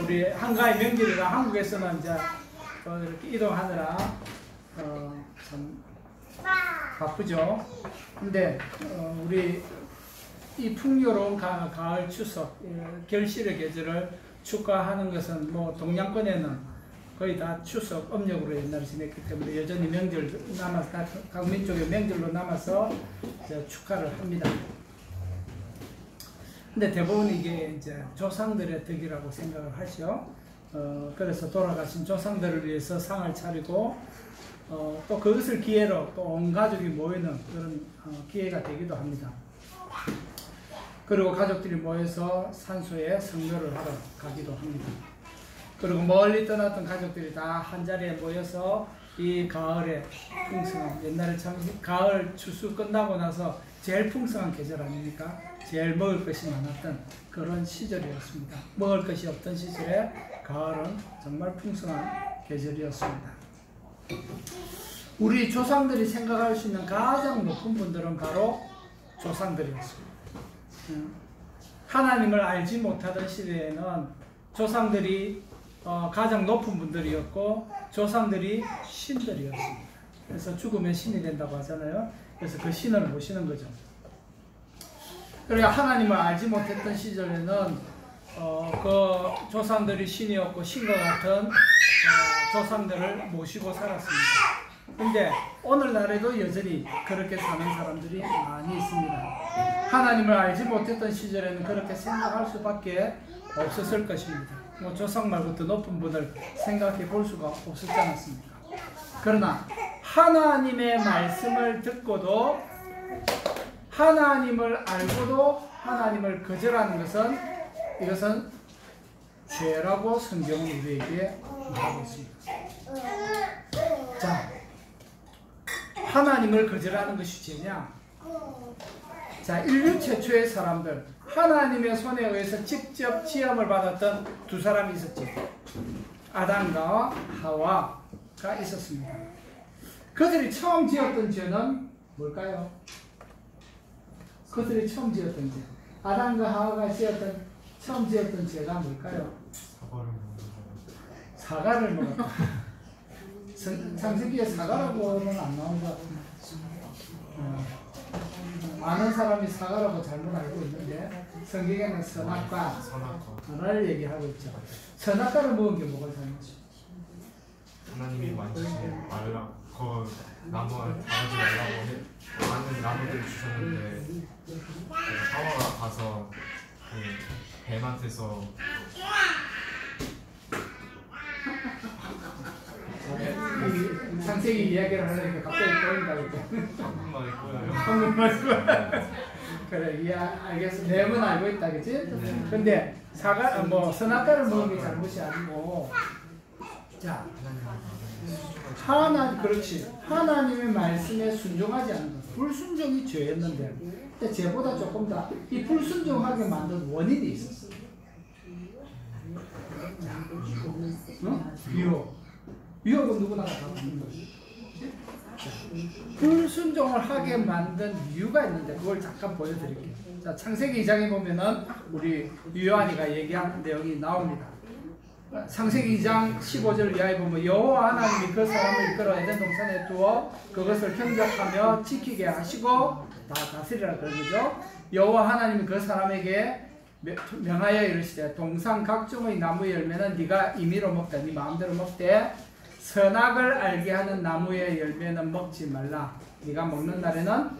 우리 한가위 명절이라 한국에서는 이제 이렇게 이동하느라 참 바쁘죠. 근데 우리 이 풍요로운 가을 추석 결실의 계절을 축하하는 것은 뭐 동양권에는 거의 다 추석 음력으로 옛날에 지냈기 때문에 여전히 명절 남아서 각 민족의 명절로 남아서 축하를 합니다. 근데 대부분 이게 이제 조상들의 덕이라고 생각을 하죠. 그래서 돌아가신 조상들을 위해서 상을 차리고 또 그것을 기회로 또 온 가족이 모이는 그런 기회가 되기도 합니다. 그리고 가족들이 모여서 산소에 성묘를 하러 가기도 합니다. 그리고 멀리 떠났던 가족들이 다 한자리에 모여서 이 가을의 풍성한, 옛날에 참 가을 추수 끝나고 나서 제일 풍성한 계절 아닙니까? 제일 먹을 것이 많았던 그런 시절이었습니다. 먹을 것이 없던 시절에 가을은 정말 풍성한 계절이었습니다. 우리 조상들이 생각할 수 있는 가장 높은 분들은 바로 조상들이었습니다. 하나님을 알지 못하던 시대에는 조상들이 가장 높은 분들이었고 조상들이 신들이었습니다. 그래서 죽으면 신이 된다고 하잖아요. 그래서 그 신을 모시는 거죠. 그러니까 하나님을 알지 못했던 시절에는 그 조상들이 신이었고 신과 같은 조상들을 모시고 살았습니다. 근데 오늘날에도 여전히 그렇게 사는 사람들이 많이 있습니다. 하나님을 알지 못했던 시절에는 그렇게 생각할 수밖에 없었을 것입니다. 뭐 조상 말고 더 높은 분을 생각해 볼 수가 없었지 않았습니까? 그러나 하나님의 말씀을 듣고도 하나님을 알고도 하나님을 거절하는 것은 이것은 죄라고 성경은 우리에게 말하고 있습니다. 자, 하나님을 거절하는 것이 죄냐? 자, 인류 최초의 사람들, 하나님의 손에 의해서 직접 지음을 받았던 두 사람이 있었죠. 아담과 하와가 있었습니다. 그들이 처음 지었던 죄는 뭘까요? 그들이 처음 지었던 죄. 아담과 하와가 처음 지었던 죄가 뭘까요? 사과를 먹었다. 창세기에 사과라고는 안 나온 것 같은데. 많은 사람이 사과라고 잘못 알고 있는데 성경에는 선악과를 얘기하고 있죠. 선악과를 먹은 게 뭐가 잘못이죠? 하나님이 만지지 말라, 그 나무 가지 말라고 많은 나무들을 주셨는데 하와가 가서 그 뱀한테서 창세기 이야기를 하려니까 갑자기 보인다고. 한국말 거예요. 그래, 알겠어. 내용은 알고 있다, 그치? 네. 근데 선악과를 먹은 게 잘못이 아니고, 자, 그렇지. 하나님의 말씀에 순종하지 않는 것. 불순종이 죄였는데, 근데 죄보다 조금 더 이 불순종하게 만든 원인이 있었어. 자, 유혹은 누구나 다 받는 거지. 불순종을 하게 만든 이유가 있는데 그걸 잠깐 보여드릴게요. 자, 창세기 2장에 보면은 우리 요한이가 얘기한 내용이 나옵니다. 창세기 2장 15절 이하에 보면 여호와 하나님이 그 사람을 이끌어 에덴 동산에 두어 그것을 경작하며 지키게 하시고 다 다스리라 그런 거죠. 여호와 하나님이 그 사람에게 명하여 이르시되 동산 각종의 나무의 열매는 네가 임의로 먹되 네 마음대로 먹되 선악을 알게 하는 나무의 열매는 먹지 말라. 네가 먹는 날에는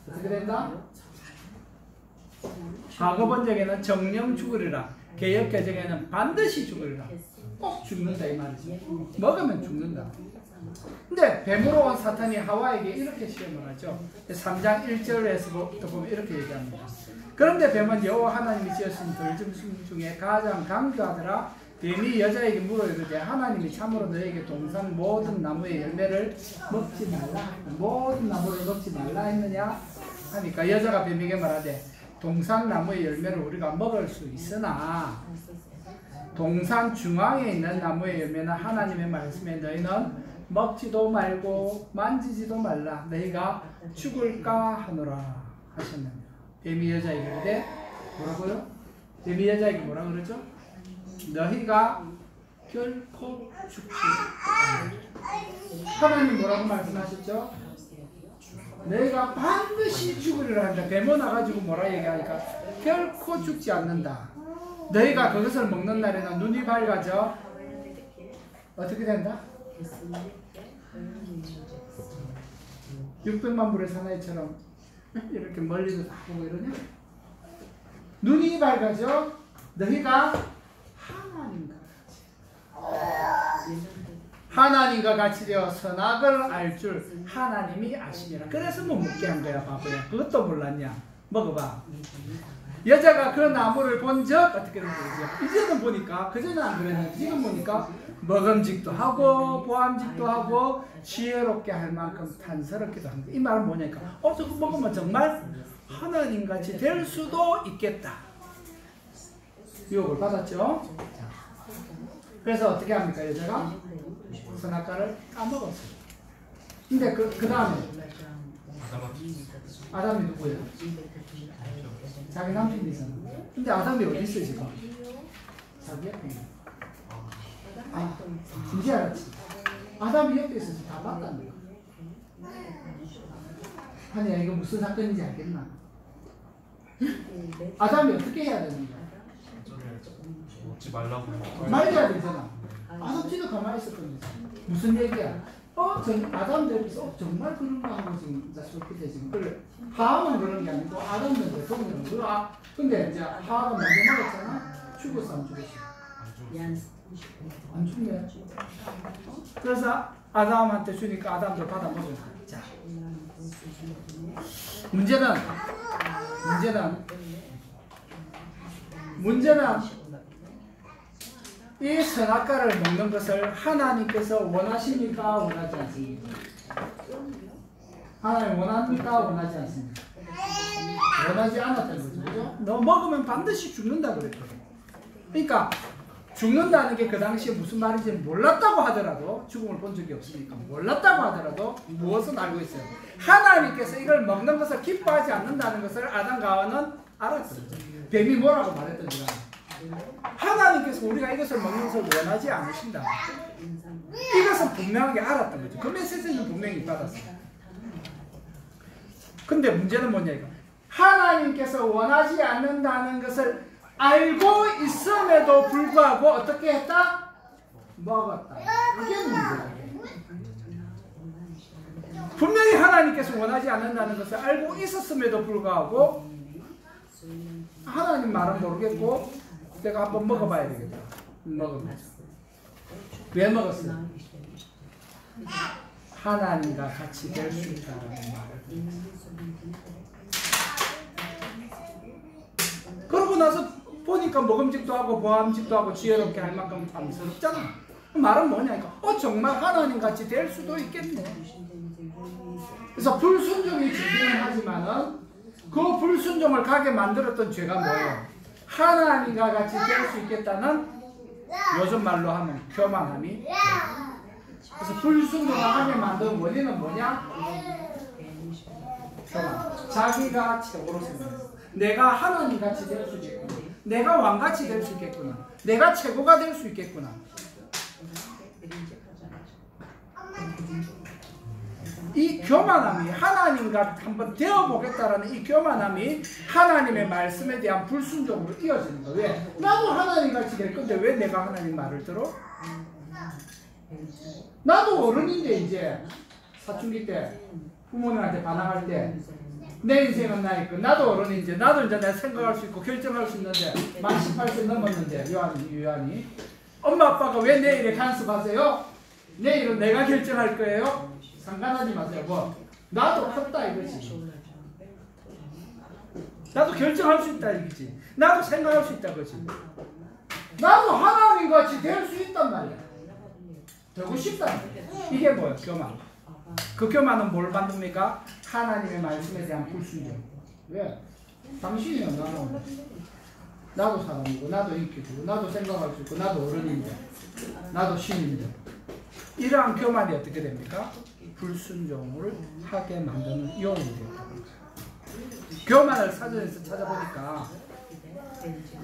어떻게 된다? 과거 번역에는 정령 죽으리라. 개역 개정에는 반드시 죽으리라. 꼭 죽는다 이 말이지. 먹으면 죽는다. 근데 뱀으로 온 사탄이 하와에게 이렇게 시험을 하죠. 3장 1절에서부터 보면 이렇게 얘기합니다. 그런데 뱀은 여호와 하나님이 지으신 들짐승 중에 가장 강교하더라. 뱀이 여자에게 물어 이르되 하나님이 참으로 너에게 동산 모든 나무의 열매를 먹지 말라, 모든 나무를 먹지 말라 했느냐 하니까 여자가 뱀에게 말하되 동산 나무의 열매를 우리가 먹을 수 있으나 동산 중앙에 있는 나무의 열매는 하나님의 말씀에 너희는 먹지도 말고 만지지도 말라 너희가 죽을까 하노라 하셨느니라. 뱀이 여자에게 이르되 뭐라고요? 뱀이 여자에게 뭐라 그러죠? 너희가 결코 죽지 않는다. 하나님 뭐라고 말씀하셨죠? 너희가 반드시 죽으리라 한다. 뱀어 나가지고 뭐라 얘기하니까 결코 죽지 않는다. 너희가 그것을 먹는 날에는 눈이 밝아져 어떻게 된다? 600만 불의 사나이처럼 이렇게 멀리서 다 보고 이러냐? 눈이 밝아져 너희가 하나님과 같이 되어 선악을 알 줄 하나님이 아시니라. 그래서 못 먹게 한 거야, 바보야. 그것도 몰랐냐? 먹어봐. 여자가 그 나무를 본 적 어떻게 되는 거죠? 이제는 보니까, 그전에는 안 그랬는데 지금 보니까 먹음직도 하고 보암직도 하고 지혜롭게 할 만큼 탄스럽기도 합니다. 이 말은 뭐냐니까 저거 먹으면 정말 하나님같이 될 수도 있겠다. 유혹을 받았죠. 그래서 어떻게 합니까? 여자가 선악과를 까먹었어요. 근데 그 다음에 아담이 누구예요? 자기 남편이잖아. 근데 아담이 어디 있어 지금? 자기 옆에 있는. 이제 알았지. 아담이 옆에 있어서 다 봤다는 거야. 아니야, 이거 무슨 사건인지 알겠나? 아담이 어떻게 해야 되는 거야? 먹지 말라고 말해야 되잖아. 아담지도 가만히 있었던 거지. 무슨 얘기야? 아담 대비해서 정말 그런가 하고 지금 솔깃해 지금. 그래. 하와만 그런 게 아니고 아담은 대통령은 그래. 근데 이제 하와가 먼저 먹었잖아. 죽었어 안 죽었어? 안 죽네. 그래서 아담한테 주니까 아담도 받아 먹어. 자, 문제는 이 선악과를 먹는 것을 하나님께서 원하십니까? 원하지 않습니까? 하나님 원합니까? 원하지 않습니까? 원하지 않았다는 거죠. 그죠? 너 먹으면 반드시 죽는다 그랬거든. 그러니까 죽는다는 게 그 당시에 무슨 말인지 몰랐다고 하더라도, 죽음을 본 적이 없으니까 몰랐다고 하더라도 무엇은 알고 있어요? 하나님께서 이걸 먹는 것을 기뻐하지 않는다는 것을 아담과 하와는 알았어요. 뱀이 뭐라고 말했던지 하나님께서 우리가 이것을 먹는 것을 원하지 않으신다. 이것은 분명하게 알았던 거죠. 그 메시지는 분명히 받았어요. 근데 문제는 뭐냐 이거. 하나님께서 원하지 않는다는 것을 알고 있음에도 불구하고 어떻게 했다? 먹었다. 이게 문제야. 분명히 하나님께서 원하지 않는다는 것을 알고 있었음에도 불구하고 하나님 말은 모르겠고 내가 한번 먹어봐야 되겠다. 먹어보자. 왜 먹었어요? 하나님과 같이 될 수 있다는 말을. 그러고 나서 보니까 먹음직도 하고 보암직도 하고 지혜롭게 할 만큼 탐스럽잖아. 말은 뭐냐니까 정말 하나님같이 될 수도 있겠네. 그래서 불순종이 주기는 하지만은 그 불순종을 가게 만들었던 죄가 뭐예요? 하나님과 같이 될 수 있겠다는, 요즘 말로 하면 교만함이. 그래서 불순종을 하게 만든 원인은 뭐냐? 교만. 자기가 최고로 생각했어. 내가 하나님같이 될 수 있겠구나. 내가 왕같이 될 수 있겠구나. 내가 최고가 될 수 있겠구나. 이 교만함이, 하나님과 한번 되어보겠다라는 이 교만함이 하나님의 말씀에 대한 불순종으로 이어지는 거예요. 왜? 나도 하나님같이 될 건데 왜 내가 하나님 말을 들어? 나도 어른인데 이제 사춘기 때 부모님한테 반항할 때 내 인생은 나의 것, 나도 어른인데 나도 이제 내가 생각할 수 있고 결정할 수 있는데 만 18세 넘었는데 요한이 엄마 아빠가 왜 내일에 간섭하세요? 내일은 내가 결정할 거예요? 상관하지 마세요. 뭐 나도 컸다 이거지. 나도 결정할 수 있다 이거지. 나도 생각할 수 있다 그거지. 나도 하나님같이 될 수 있단 말이야. 되고 싶다. 이게 뭐야? 교만. 그 교만은 뭘 만듭니까? 하나님의 말씀에 대한 불순종. 왜? 당신이요. 나도 사람이고 나도 인기고 나도 생각할 수 있고 나도 어른인데 나도 신인데. 이러한 교만이 어떻게 됩니까? 불순종을 하게 만드는 요인이 됩니다. 교만을 사전에서 찾아보니까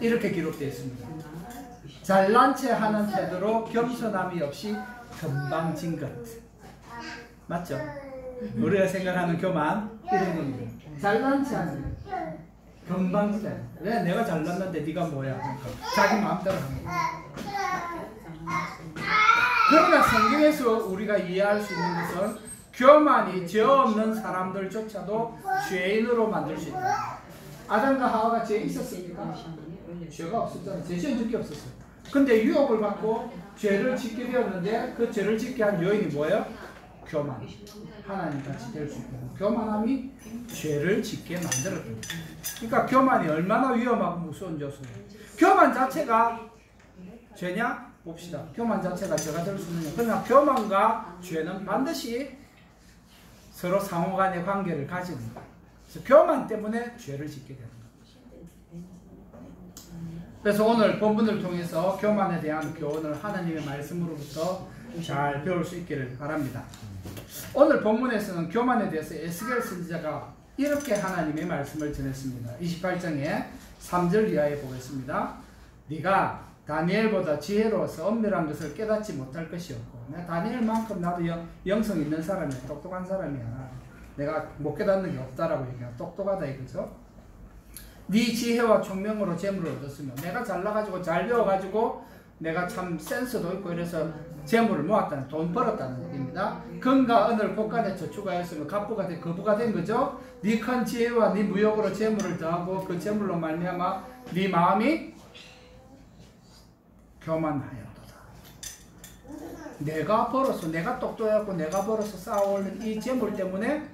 이렇게 기록되어 있습니다. 잘난 체 하는 태도로 겸손함이 없이 건방진 것. 맞죠? 우리가 생각하는 교만 이런 겁니다. 잘난 체 하는 것. 건방지다. 왜 내가 잘났는데 네가 뭐야? 자기 마음대로 하는 거야. 그러나 성경에서 우리가 이해할 수 있는 것은 교만이 죄 없는 사람들조차도 죄인으로 만들 수 있다. 아담과 하와가 죄 있었습니까? 죄가 없었잖아요. 죄 지은 적이 없었어요. 근데 유혹을 받고 죄를 짓게 되었는데 그 죄를 짓게 한 요인이 뭐예요? 교만. 하나님같이 될 수 있고 교만함이 죄를 짓게 만들었다. 그러니까 교만이 얼마나 위험하고 무서운 요소예요. 교만 자체가 죄냐? 봅시다. 교만 자체가 죄가 될 수 있느냐? 그러나 교만과 죄는 반드시 서로 상호간의 관계를 가지는 거예요. 그래서 교만 때문에 죄를 짓게 되는 거예요. 그래서 오늘 본문을 통해서 교만에 대한 교훈을 하나님의 말씀으로부터 잘 배울 수 있기를 바랍니다. 오늘 본문에서는 교만에 대해서 에스겔 선지자가 이렇게 하나님의 말씀을 전했습니다. 28장에 3절 이하에 보겠습니다. 네가 다니엘보다 지혜로워서 엄밀한 것을 깨닫지 못할 것이 없고, 다니엘만큼 나도 영성 있는 사람이야. 똑똑한 사람이야. 내가 못 깨닫는 게 없다라고 얘기하면 똑똑하다 이거죠. 네 지혜와 총명으로 재물을 얻었으며, 내가 잘나가지고 잘 배워가지고 내가 참 센스도 있고 이래서 재물을 모았다는, 돈 벌었다는 얘기입니다. 금과 은을 곳간에 저축하였으며 갑부가 된 거부가 된 거죠. 네 큰 지혜와 네 무역으로 재물을 더하고 그 재물로 말미암아 네 마음이 교만하였도다. 내가 벌어서, 내가 똑똑해갖고 내가 벌어서 쌓아올린 이 재물 때문에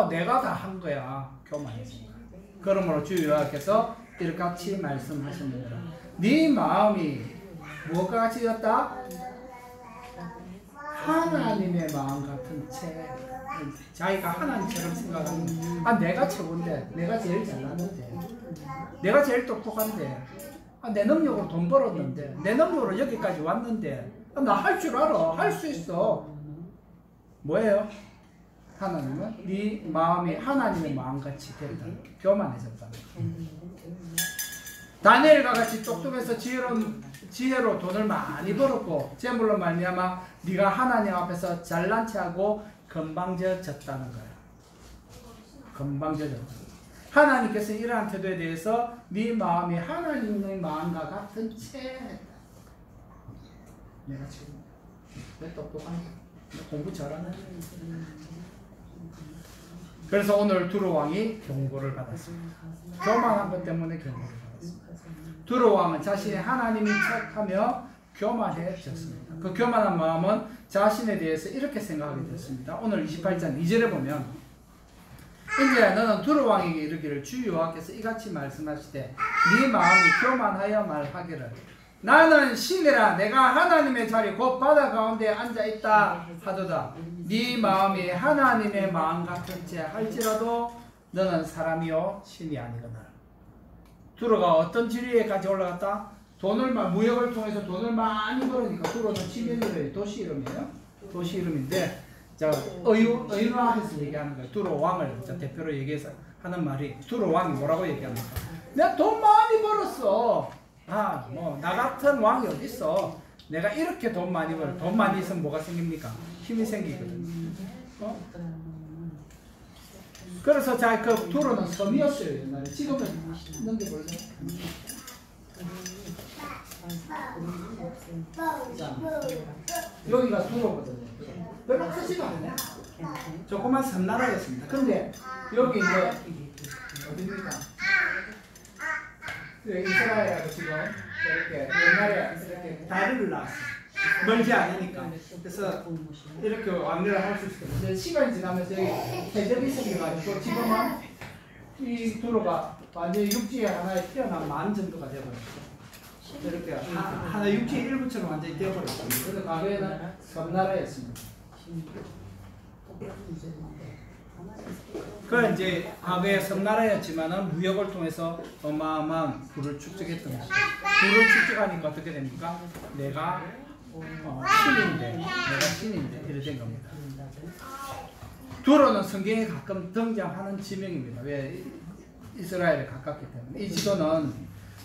내가 다 한 거야. 교만해진 거야. 그러므로 주 여호와께서 이렇게 말씀하십니다. 네 마음이 뭐가 같이 였다? 하나님의 마음 같은 채. 자기가 하나님처럼 생각하는, 내가 최고인데, 내가 제일 잘났는데, 내가 제일 똑똑한데, 내 능력으로 돈 벌었는데, 내 능력으로 여기까지 왔는데, 나 할 줄 알아. 할 수 있어. 뭐예요? 하나님은 네 마음이 하나님의 마음같이 됐다. 교만해졌다. 다니엘과 같이 똑똑해서 지혜로 돈을 많이 벌었고 재물로 말미암아 네가 하나님 앞에서 잘난 체하고 건방져졌다는 거야. 건방져졌다. 하나님께서 이러한 태도에 대해서 네 마음이 하나님의 마음과 같은 채. 내가 지금 내 똑똑한 공부 잘하네. 그래서 오늘 두로 왕이 경고를 받았습니다. 교만한 것 때문에 경고를 받았습니다. 두로 왕은 자신의 하나님이 착하며 교만해졌습니다. 그 교만한 마음은 자신에 대해서 이렇게 생각하게 됐습니다. 오늘 28장 2절에 보면, 이제 너는 두로 왕에게 이르기를 주 여호와께서 이같이 말씀하시되 네 마음이 교만하여 말하기를 나는 신이라 내가 하나님의 자리 곧 바다 가운데 앉아있다 하도다. 네 마음이 하나님의 마음 같은 채 할지라도 너는 사람이요 신이 아니거늘. 두로가 어떤 지리에까지 올라갔다? 무역을 통해서 돈을 많이 벌으니까, 두로는 지명이래요. 도시 이름이에요. 도시 이름인데, 의화해서 얘기하는 거예요. 두로 왕을 대표로 얘기해서 하는 말이, 두로 왕이 뭐라고 얘기합니까? 내가 돈 많이 벌었어. 나 같은 왕이 어딨어. 내가 이렇게 돈 많이 벌어. 돈 많이 있으면 뭐가 생깁니까? 힘이 생기거든. 그래서 그 두로는 섬이었어요. 옛날에. 지금은 넘겨볼래? 여기가 두로거든요. 별로 크지가 않네. 조그만 섬나라였습니다. 근데 여기 이제 어디입니까? 이스라엘하고 지금 이렇게 옛날에 이렇게 다리를 놨어요. 멀지 않으니까. 그래서 이렇게 왕래를 할 수 있어요. 시간이 지나면서 여기 대적이 생겨가지고 지금은 이 두로가 완전히 육지에 하나에 태어난 만 정도가 되어버렸어요. 이렇게 하나 육지의 일부처럼 완전히 되어버렸어요. 그래서 과거에는 섬나라였습니다. 그 이제 과거에 섬나라였지만은 무역을 통해서 어마어마한 부를 축적했던 것이죠. 부를 축적하니까 어떻게 됩니까? 내가 신인데 이렇게 된 겁니다. 두로는 성경에 가끔 등장하는 지명입니다. 왜? 이스라엘에 가깝기 때문에. 이 지도는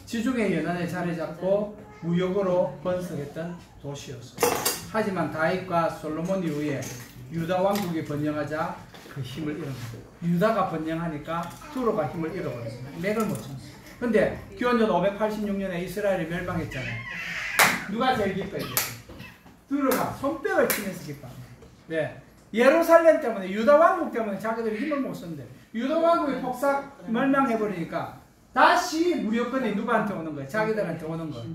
지중해 연안에 자리 잡고 무역으로 번성했던 도시였어. 하지만 다윗과 솔로몬 이후에 유다 왕국이 번영하자 그 힘을 잃었어요. 유다가 번영하니까 두로가 힘을 잃어버렸어요. 맥을 못 쳤어요. 근데 기원전 586년에 이스라엘이 멸망했잖아요. 누가 제일 기뻐해요? 두로가 손뼉을 치면서 기뻐합니다. 네. 예루살렘 때문에, 유다 왕국 때문에 자기들이 힘을 못 썼는데 유다 왕국이 폭삭 멸망해버리니까 다시 무역권이 누구한테 오는 거예요? 자기들한테 오는 거예요.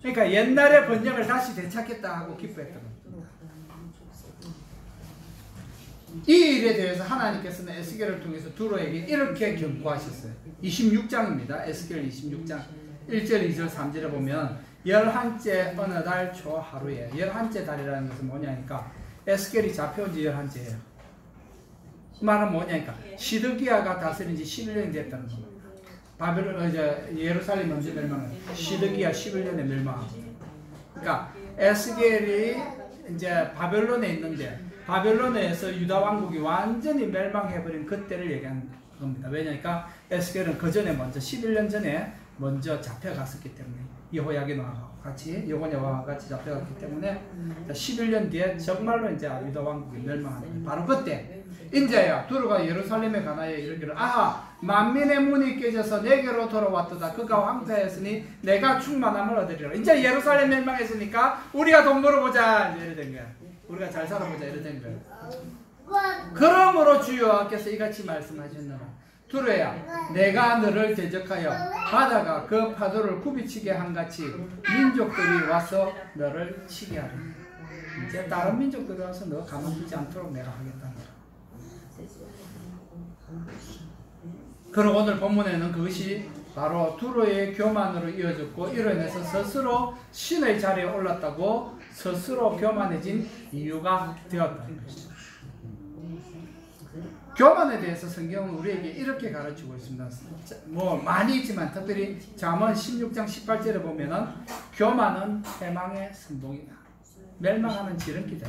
그러니까 옛날의 번영을 다시 되찾겠다 하고 기뻐했던 거예요. 이 일에 대해서 하나님께서는 에스겔을 통해서 두로에게 이렇게 경고하셨어요. 26장입니다. 에스겔 26장 1절, 2절, 3절에 보면 11째 어느 달 초하루에 11째 달이라는 것은 뭐냐니까 에스겔이 잡혀온 지 11째예요. 말은 뭐냐니까 시드기야가 다스린 지 11년이 됐다는 겁니다. 예루살렘 먼저 멸망해. 시드기야 11년에 멸망합니다. 그러니까 에스겔이 이제 바벨론에 있는데 바벨론에서 유다 왕국이 완전히 멸망해버린 그때를 얘기하는 겁니다. 왜냐니까 에스겔은 그 전에 먼저 11년 전에 먼저 잡혀갔었기 때문에 여호야긴과 같이 여호야와 같이 잡혀갔기 때문에 11년 뒤에 정말로 이제 유다 왕국이 멸망합니다. 바로 그때 인자야 두루가 예루살렘에 가나에 이르기를 아하 만민의 문이 깨져서 내게로 돌아왔도다. 그가 황폐했으니 내가 충만함을 얻으리라. 이제 예루살렘 멸망했으니까 우리가 돈 벌어보자 이래 된 거야. 우리가 잘 살아보자 이래 된 거야. 그러므로 주 여호와께서 이같이 말씀하셨노라. 두루야 내가 너를 대적하여 바다가 그 파도를 굽이치게 한같이 민족들이 와서 너를 치게 하리라. 이제 다른 민족들이 와서 너 가만두지 않도록 내가 하겠다는 거야. 그리고 오늘 본문에는 그것이 바로 두로의 교만으로 이어졌고 이로 인해서 스스로 신의 자리에 올랐다고 스스로 교만해진 이유가 되었다는 것이죠. 교만에 대해서 성경은 우리에게 이렇게 가르치고 있습니다. 뭐 많이 있지만 특별히 잠언 16장 18절에 보면은 교만은 패망의 선봉이다. 멸망하는 지름길이다.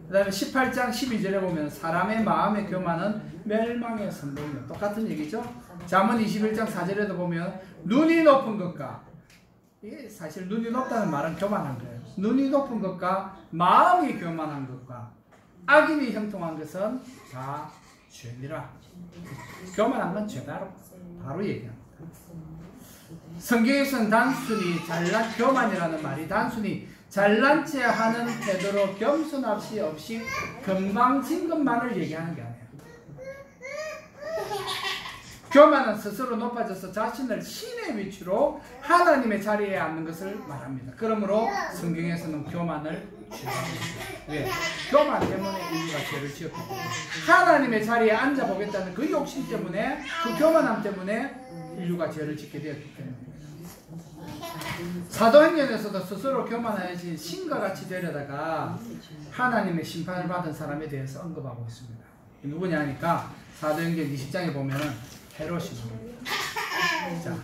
그 다음에 18장 12절에 보면 사람의 마음의 교만은 멸망의 선봉이다. 똑같은 얘기죠. 잠언 21장 4절에도 보면 눈이 높은 것과 이게 사실 눈이 높다는 말은 교만한 거예요. 눈이 높은 것과 마음이 교만한 것과 악인이 형통한 것은 다 죄니라. 교만한 건 죄다 바로 얘기합니다. 성경에서는 단순히 교만이라는 말이 단순히 잘난 체 하는 태도로 겸손함이 없이 금방진 것만을 얘기하는 게 아니에요. 교만은 스스로 높아져서 자신을 신의 위치로 하나님의 자리에 앉는 것을 말합니다. 그러므로 성경에서는 교만을 죄합니다. 왜? 교만 때문에 인류가 죄를 지었기 때문에 하나님의 자리에 앉아보겠다는 그 욕심 때문에 그 교만함 때문에 인류가 죄를 짓게 되었기 때문에 사도행전에서도 스스로 교만하여진 신과 같이 되려다가 하나님의 심판을 받은 사람에 대해서 언급하고 있습니다. 누구냐 하니까 사도행전 20장에 보면은 헤롯입니다. 자,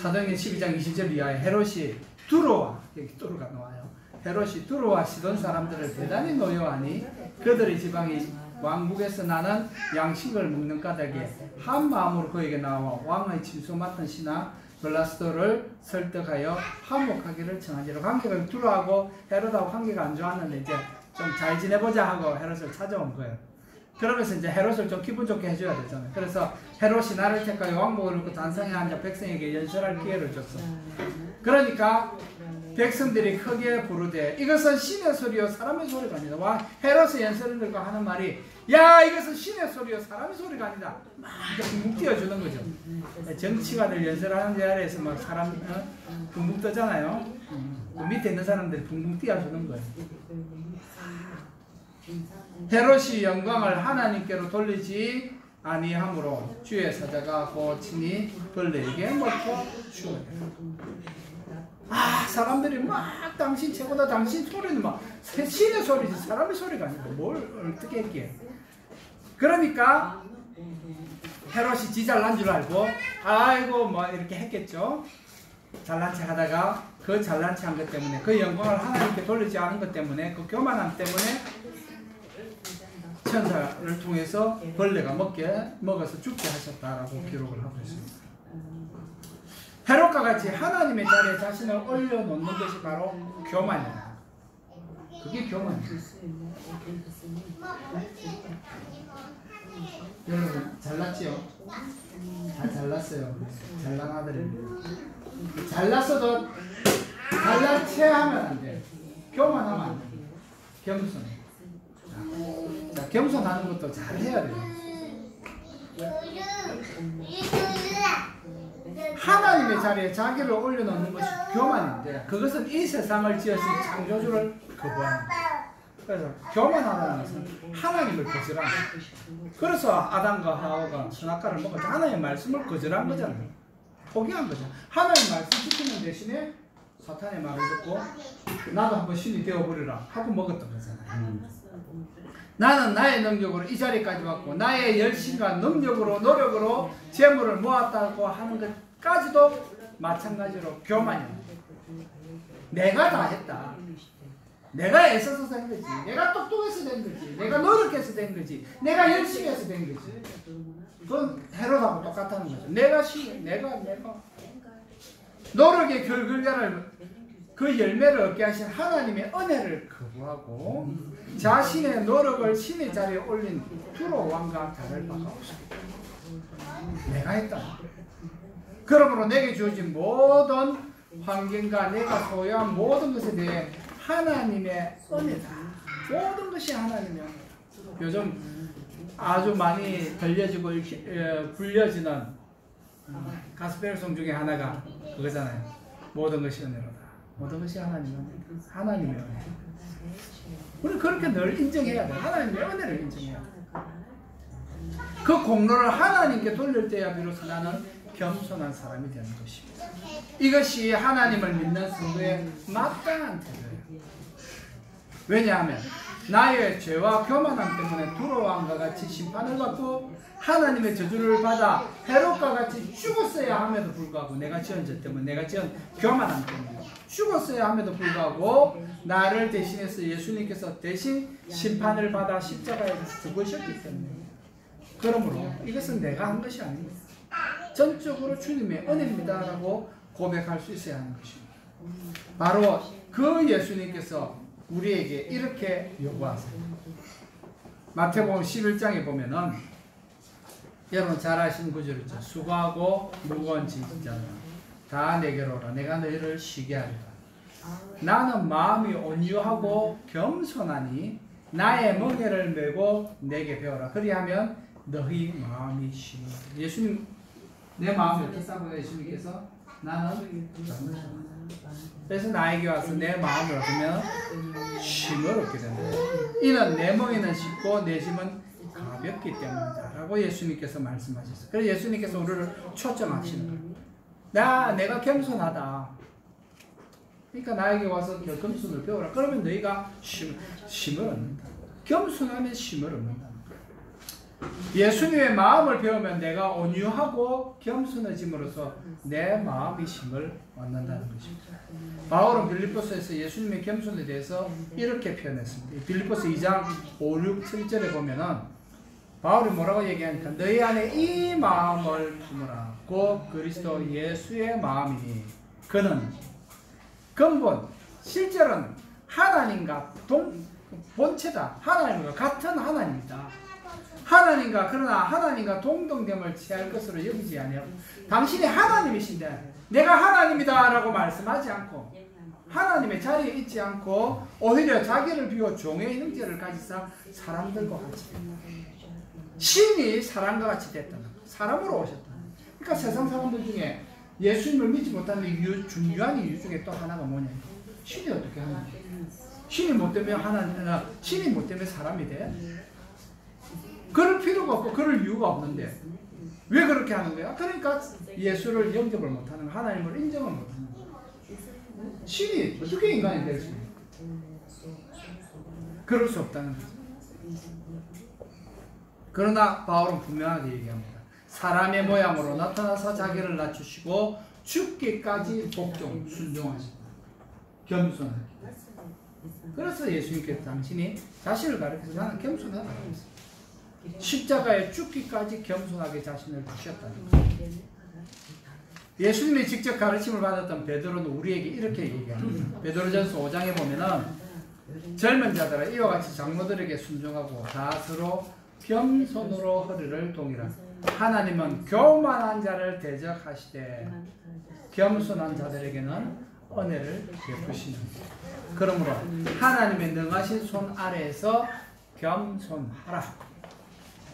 사도행전 12장 20절 이하에 헤롯이 두로와 여기 두로가 나와요. 헤롯이 두로와 시돈 사람들을 대단히 노여하니 그들의 지방이 왕국에서 나는 양식을 먹는 까닭에 한 마음으로 그에게 나와 왕의 침소 맡은 신하 블라스도를 설득하여 화목하기를 청하지로. 관계가 두로하고 헤롯하고 관계가 안 좋았는데 이제 좀 잘 지내보자 하고 헤롯을 찾아온 거예요. 그러면서 이제 헤롯을 좀 기분 좋게 해줘야 되잖아요. 그래서 헤롯이 나를 택하여 왕복을 입고 단상에 앉아 백성에게 연설할 기회를 줬어. 그러니까 백성들이 크게 부르되 이것은 신의 소리요 사람의 소리가 아니다. 와 헤롯의 연설을 들고 하는 말이 야 이것은 신의 소리요 사람의 소리가 아니다. 막 붕붕 띄워주는 거죠. 정치가들 연설하는 자리에서 막 사람 붕붕 떠잖아요. 그 밑에 있는 사람들이 붕붕 띄워주는 거예요. 헤롯이 영광을 하나님께로 돌리지 아니하므로 주의 사자가 곧 친히 벌레에게 먹혀 죽어요. 아 사람들이 막 당신 최고다 당신 소리는 막 신의 소리지 사람의 소리가 아니고 뭘 어떻게 했기에. 그러니까 헤롯이 지 잘난 줄 알고 아이고 뭐 이렇게 했겠죠. 잘난 체 하다가 그 잘난 체 한 것 때문에 그 영광을 하나님께 돌리지 않은 것 때문에 그 교만함 때문에 천사를 통해서 벌레가 먹어서 죽게 하셨다라고 기록을 하고 있습니다. 헤롯과 같이 하나님의 자리에 자신을 올려놓는 것이 바로 교만이다. 그게 교만이다. 여러분 잘났지요? 다 잘났어요. 잘난 아들입니다. 잘났어도 잘난 체하면 안 돼. 교만하면 안 돼. 겸손. 자, 겸손하는 것도 잘 해야 돼요. 하나님의 자리에 자기를 올려놓는 것이 교만인데 그것은 이 세상을 지으신 창조주를 거부합니다. 그래서 교만하다는 것은 하나님을 거절한 거예요. 그래서 아담과 하와가 선악과를 먹었죠. 하나님의 말씀을 거절한 거잖아요. 포기한 거죠. 하나님의 말씀 지키는 대신에 사탄의 말을 듣고 나도 한번 신이 되어버리라 하고 먹었던 거잖아요. 나는 나의 능력으로 이 자리까지 왔고 나의 열심과 능력으로 노력으로 재물을 모았다고 하는 것까지도 마찬가지로 교만입니다. 내가 다 했다. 내가 애써서 된 거지. 내가 똑똑해서 된 거지. 내가 노력해서 된 거지. 내가 열심히 해서 된 거지. 그건 헤롯하고 똑같다는 거죠. 내가 노력의 결과를 그 열매를 얻게 하신 하나님의 은혜를 거부하고 자신의 노력을 신의 자리에 올린 두로 왕과 다를 바가 없습니다. 내가 했다. 그러므로 내게 주어진 모든 환경과 내가 소유한 모든 것에 대해 하나님의 은혜다. 모든 것이 하나님의 은혜다. 요즘 아주 많이 들려지고 불려지는 가스펠송 중에 하나가 그거잖아요. 모든 것이 은혜로다. 모든 것이 하나님의 은혜다. 하나님의 은혜. 우리 그렇게 늘 인정해야 돼. 하나님의 은혜를 인정해야 돼. 그 공로를 하나님께 돌릴 때야 비로소 나는 겸손한 사람이 되는 것입니다. 이것이 하나님을 믿는 성도의 마땅한 태도예요. 왜냐하면 나의 죄와 교만함 때문에 두로 왕과 같이 심판을 받고 하나님의 저주를 받아 헤롯과 같이 죽었어야 함에도 불구하고 내가 지은 죄 때문에 내가 지은 교만함 때문에 죽었어야 함에도 불구하고 나를 대신해서 예수님께서 대신 심판을 받아 십자가에서 죽으셨기 때문에 그러므로 이것은 내가 한 것이 아닙니다. 전적으로 주님의 은혜입니다 라고 고백할 수 있어야 하는 것입니다. 바로 그 예수님께서 우리에게 이렇게 요구하세요. 마태복음 11장에 보면은 여러분 잘 아시는 구절 있죠. 수고하고 무거운 짐진 자들아 다 내게로 오라. 내가 너희를 쉬게 하리라. 나는 마음이 온유하고 겸손하니 나의 멍에를 메고 내게 배워라. 그리하면 너희 마음이 쉬는. 예수님 내 마음이 어떻다고 예수님께서 나는 그래서 나에게 와서 내 마음을 얻으면 쉼을 얻게 된다. 이는 내 멍에는 쉽고 내 짐은 가볍기 때문이다 라고 예수님께서 말씀하셨어요. 그래서 예수님께서 우리를 초점하시는 거예요. 내가 겸손하다. 그러니까 나에게 와서 겸손을 배우라. 그러면 너희가 쉼을 얻는다. 겸손하면 쉼을 얻는다. 예수님의 마음을 배우면 내가 온유하고 겸손해짐으로써 내 마음이 쉼을 얻는다는 것입니다. 바울은 빌립보서에서 예수님의 겸손에 대해서 이렇게 표현했습니다. 빌립보서 2장 5, 6, 7절에 보면은 바울이 뭐라고 얘기하니까 너희 안에 이 마음을 품으라. 곧 그리스도 예수의 마음이니 그는 근본 실제로는 하나님과 본체다. 하나님과 같은 하나님이다. 그러나 하나님과 동등됨을 취할 것으로 여기지 아니하고 당신이 하나님이신데 내가 하나님이다 라고 말씀하지 않고 하나님의 자리에 있지 않고 오히려 자기를 비워 종의 형제를 가지사 사람들과 같이 신이 사람과 같이 됐다는 거예요. 사람으로 오셨다. 그러니까 세상 사람들 중에 예수님을 믿지 못하는 중요한 이유 중에 또 하나가 뭐냐. 신이 어떻게 하냐. 신이 못 되면 신이 못 되면 사람이 돼? 그럴 필요가 없고 그럴 이유가 없는데 왜 그렇게 하는 거야? 그러니까 예수를 영접을 못하는 거야. 하나님을 인정을 못하는 거야. 신이 어떻게 인간이 될 수 있냐? 그럴 수 없다는 거죠. 그러나 바울은 분명하게 얘기합니다. 사람의 모양으로 나타나서 자기를 낮추시고 죽기까지 복종, 순종하시고 겸손하게. 그래서 예수님께서 당신이 자신을 가르쳐서 나는 겸손하다고 했어요. 십자가에 죽기까지 겸손하게 자신을 주셨다는 거예요. 예수님이 직접 가르침을 받았던 베드로는 우리에게 이렇게 얘기합니다. 베드로전서 5장에 보면은 젊은 자들아 이와 같이 장로들에게 순종하고 다 서로 겸손으로 허리를 동이라. 하나님은 교만한 자를 대적하시되 겸손한 자들에게는 은혜를 베푸시는. 그러므로 하나님의 능하신 손 아래에서 겸손하라.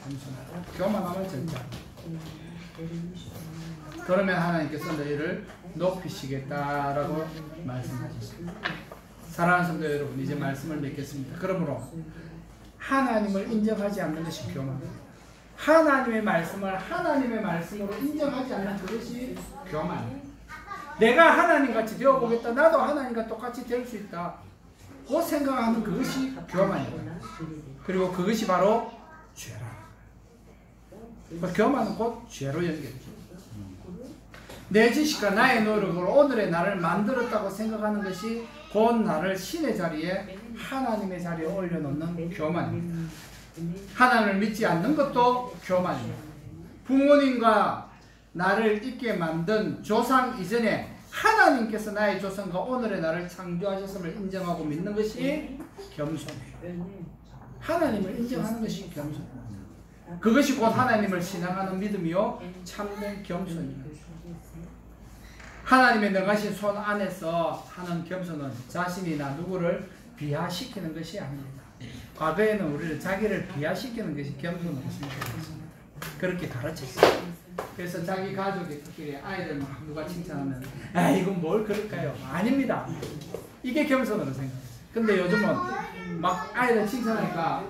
겸손하라. 교만함을 절제. 그러면 하나님께서 너희를 높이시겠다라고 말씀하셨습니다. 사랑하는 성도 여러분, 이제 말씀을 맺겠습니다. 그러므로 하나님을 인정하지 않는 것이 교만입니다. 하나님의 말씀을 하나님의 말씀으로 인정하지 않는 그것이 교만입니다. 내가 하나님같이 되어보겠다. 나도 하나님과 똑같이 될 수 있다. 그 생각하는 그것이 교만입니다. 그리고 그것이 바로 죄라. 교만은 곧 죄로 연결되죠. 내 지식과 나의 노력으로 오늘의 나를 만들었다고 생각하는 것이 곧 나를 신의 자리에 하나님의 자리에 올려놓는 교만입니다. 하나님을 믿지 않는 것도 교만입니다. 부모님과 나를 있게 만든 조상 이전에 하나님께서 나의 조상과 오늘의 나를 창조하셨음을 인정하고 믿는 것이 겸손이에요. 하나님을 인정하는 것이 겸손입니다. 그것이 곧 하나님을 신앙하는 믿음이요 참된 겸손입니다. 하나님의 능하신 손 안에서 하는 겸손은 자신이나 누구를 비하시키는 것이 아닙니다. 과거에는 우리를 자기를 비하시키는 것이 겸손으로 생각했습니다. 그렇게 가르쳤어요. 그래서 자기 가족끼리 아이들 막 누가 칭찬하면 아 이건 뭘 그럴까요? 아닙니다. 이게 겸손으로 생각했어요. 근데 요즘은 막 아이들 칭찬하니까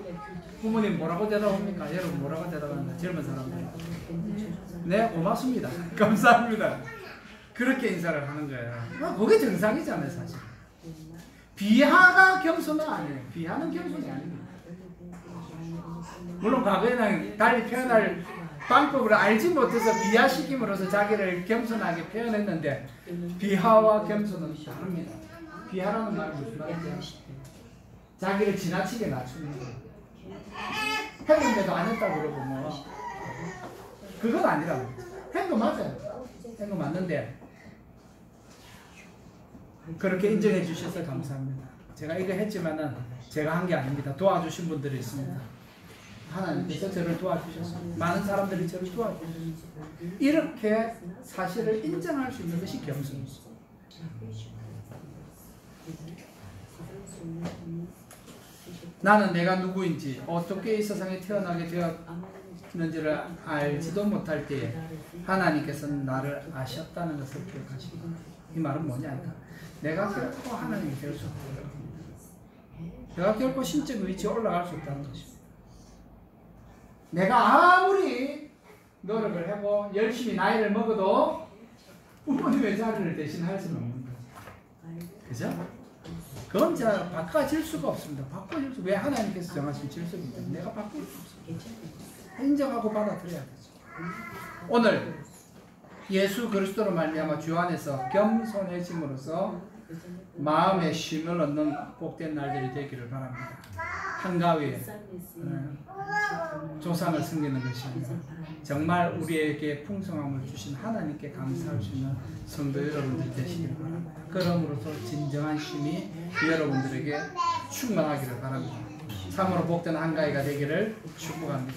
부모님 뭐라고 대답합니까? 여러분 뭐라고 대답합니까? 젊은 사람들 네 고맙습니다. 감사합니다. 그렇게 인사를 하는 거예요. 그게 정상이잖아요 사실. 비하가 겸손은 아니에요. 비하는 겸손이 아닙니다. 물론 과거에는 달리 표현할 방법을 알지 못해서 비하시킴으로써 자기를 겸손하게 표현했는데 비하와 겸손은 다릅니다. 비하라는 말은 무슨 말이죠? 자기를 지나치게 낮추는 거예요. 했는데도 안 했다고 그러고 뭐 그건 아니라고. 한 거 맞아요. 한 거 맞는데 그렇게 인정해 주셔서 감사합니다. 제가 이거 했지만은 제가 한 게 아닙니다. 도와주신 분들이 있습니다. 하나님께서 저를 도와주셨습니다. 많은 사람들이 저를 도와주셨습니다. 이렇게 사실을 인정할 수 있는 것이 겸손입니다. 나는 내가 누구인지 어떻게 이 세상에 태어나게 되었는지를 알지도 못할 때에 하나님께서는 나를 아셨다는 것을 기억하시고 이 말은 뭐냐니까 내가 결코 하나님이 될 수 없다. 내가 결코 신적 위치에 올라갈 수 없다는 것입니다. 내가 아무리 노력을 하고 열심히 나이를 먹어도 부모님의 자리를 대신할 수는 없는 거죠. 그죠? 그건 자 바꿔질 수가 없습니다. 바꿔질 수 왜 하나님께서 정하신 질서입니다. 내가 바꿀 수 없습니다. 인정하고 받아들여야 되죠. 오늘 예수 그리스도로 말미암아 주 안에서 겸손해짐으로써 마음의 쉼을 얻는 복된 날들이 되기를 바랍니다. 한가위에 조상을 섬기는 것이 아니라 정말 우리에게 풍성함을 주신 하나님께 감사할 수 있는 성도 여러분들 되시기를 바랍니다. 그러므로서 진정한 쉼이 여러분들에게 충만하기를 바랍니다. 참으로 복된 한가위가 되기를 축복합니다.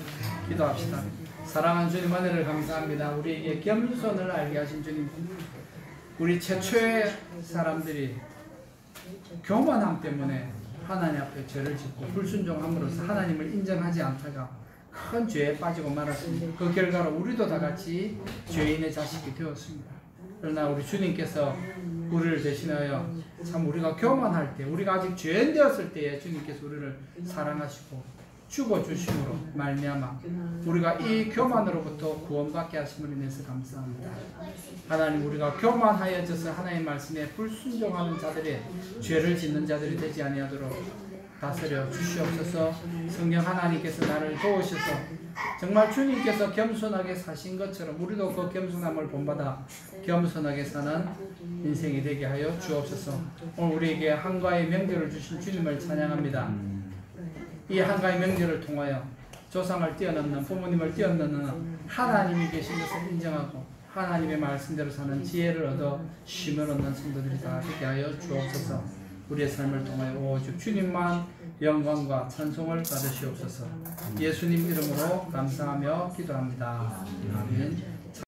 기도합시다. 사랑하는 주님 은혜를 감사합니다. 우리에게 겸손을 알게 하신 주님, 우리 최초의 사람들이 교만함 때문에 하나님 앞에 죄를 짓고 불순종함으로써 하나님을 인정하지 않다가 큰 죄에 빠지고 말았습니다. 그 결과로 우리도 다 같이 죄인의 자식이 되었습니다. 그러나 우리 주님께서 우리를 대신하여 참 우리가 교만할 때, 우리가 아직 죄인 되었을 때에 주님께서 우리를 사랑하시고 죽어주심으로 말미암아 우리가 이 교만으로부터 구원받게 하심을 인해서 감사합니다. 하나님, 우리가 교만하여져서 하나님의 말씀에 불순종하는 자들의 죄를 짓는 자들이 되지 아니하도록 다스려 주시옵소서. 성령 하나님께서 나를 도우셔서 정말 주님께서 겸손하게 사신 것처럼 우리도 그 겸손함을 본받아 겸손하게 사는 인생이 되게 하여 주옵소서. 오늘 우리에게 한가의 명절을 주신 주님을 찬양합니다. 이 한가위 명절을 통하여 조상을 뛰어넘는, 부모님을 뛰어넘는 하나님이 계신 것을 인정하고 하나님의 말씀대로 사는 지혜를 얻어 쉼을 얻는 성도들이 다 되게 하여 주옵소서. 우리의 삶을 통하여 오직 주님만 영광과 찬송을 받으시옵소서. 예수님 이름으로 감사하며 기도합니다. 아멘.